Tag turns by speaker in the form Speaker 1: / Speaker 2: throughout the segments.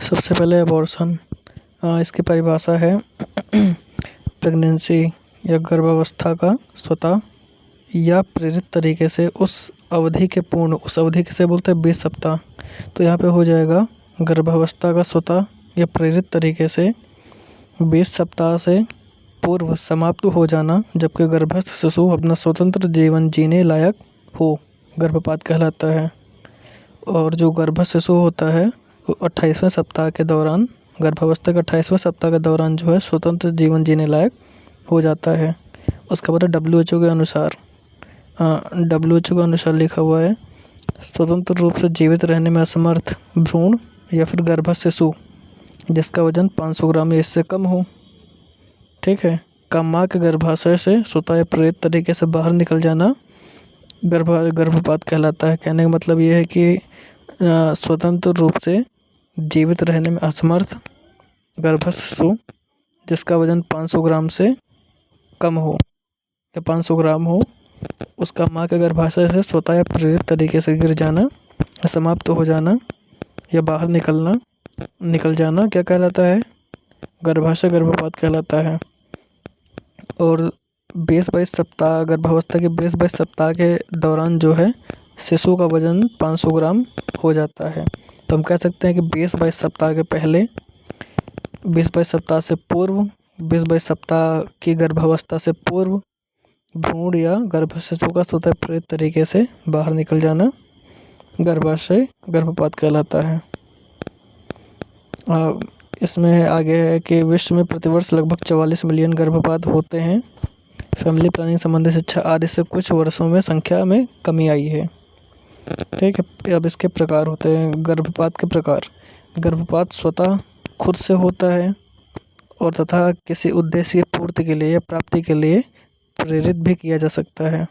Speaker 1: सबसे पहले अबॉर्शन इसकी परिभाषा है प्रेगनेंसी या गर्भावस्था का स्वतः या प्रेरित तरीके से उस अवधि किसे बोलते हैं 20 सप्ताह। तो यहाँ पे हो जाएगा गर्भावस्था का स्वतः या प्रेरित तरीके से 20 सप्ताह से पूर्व समाप्त हो जाना, जबकि गर्भस्थ शिशु अपना स्वतंत्र जीवन जीने लायक हो, गर्भपात कहलाता है। और जो गर्भस्थ शिशु होता है वो 28वें सप्ताह के दौरान, गर्भावस्था के 28वें सप्ताह के दौरान जो है स्वतंत्र जीवन जीने लायक हो जाता है। उसके बाद WHO के अनुसार WHO के अनुसार लिखा हुआ है स्वतंत्र रूप से जीवित रहने में असमर्थ भ्रूण या फिर गर्भस्थ शिशु जिसका वजन 500 ग्राम या इससे कम हो, ठीक है, का माँ के गर्भाशय से स्वतः या प्रेरित तरीके से बाहर निकल जाना गर्भपात कहलाता है। कहने का मतलब ये है कि स्वतंत्र रूप से जीवित रहने में असमर्थ गर्भस्थ शिशु जिसका वजन 500 ग्राम से कम हो या 500 ग्राम हो, उसका माँ के गर्भाशय से स्वतः या प्रेरित तरीके से गिर जाना, समाप्त हो जाना या बाहर निकल जाना क्या कहलाता है? गर्भाशय गर्भपात कहलाता है। और 20-22 सप्ताह गर्भावस्था के 20-22 सप्ताह के दौरान जो है शिशु का वजन 500 ग्राम हो जाता है। तो हम कह सकते हैं कि 20-22 सप्ताह के पहले, 20-22 सप्ताह से पूर्व, 20-22 सप्ताह की गर्भावस्था से पूर्व भ्रूण या गर्भस्थ शिशु का स्वतः प्रेरित तरीके से बाहर निकल जाना गर्भाशय गर्भपात कहलाता है। इसमें आगे है कि विश्व में प्रतिवर्ष लगभग 44 मिलियन गर्भपात होते हैं। फैमिली प्लानिंग संबंधी शिक्षा आदि से कुछ वर्षों में संख्या में कमी आई है, ठीक है। अब इसके प्रकार होते हैं। गर्भपात के प्रकार: गर्भपात स्वतः खुद से होता है और तथा किसी उद्देश्य की पूर्ति के लिए या प्राप्ति के लिए प्रेरित भी किया जा सकता है।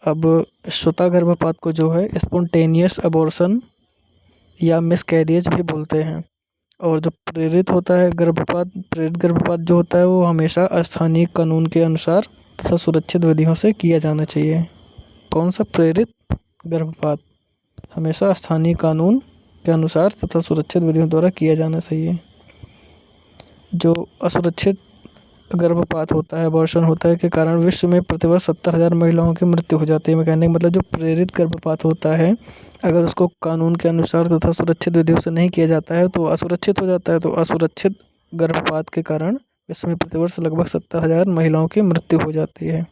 Speaker 1: अब स्वतः गर्भपात को जो है स्पॉन्टेनियस अबॉर्शन या मिसकैरिज भी बोलते हैं। और जो प्रेरित होता है प्रेरित गर्भपात जो होता है वो हमेशा स्थानीय कानून के अनुसार तथा सुरक्षित विधियों से किया जाना चाहिए। कौन सा? प्रेरित गर्भपात हमेशा स्थानीय कानून के अनुसार तथा सुरक्षित विधियों द्वारा किया जाना चाहिए। जो असुरक्षित गर्भपात होता है, अबॉर्शन होता है, के कारण विश्व में प्रतिवर्ष 70,000 महिलाओं की मृत्यु हो जाती है। मैं कहने का मतलब जो प्रेरित गर्भपात होता है अगर उसको कानून के अनुसार तथा सुरक्षित विधियों से नहीं किया जाता है तो असुरक्षित हो जाता है। तो असुरक्षित गर्भपात के कारण विश्व में प्रतिवर्ष लगभग 70,000 महिलाओं की मृत्यु हो जाती है।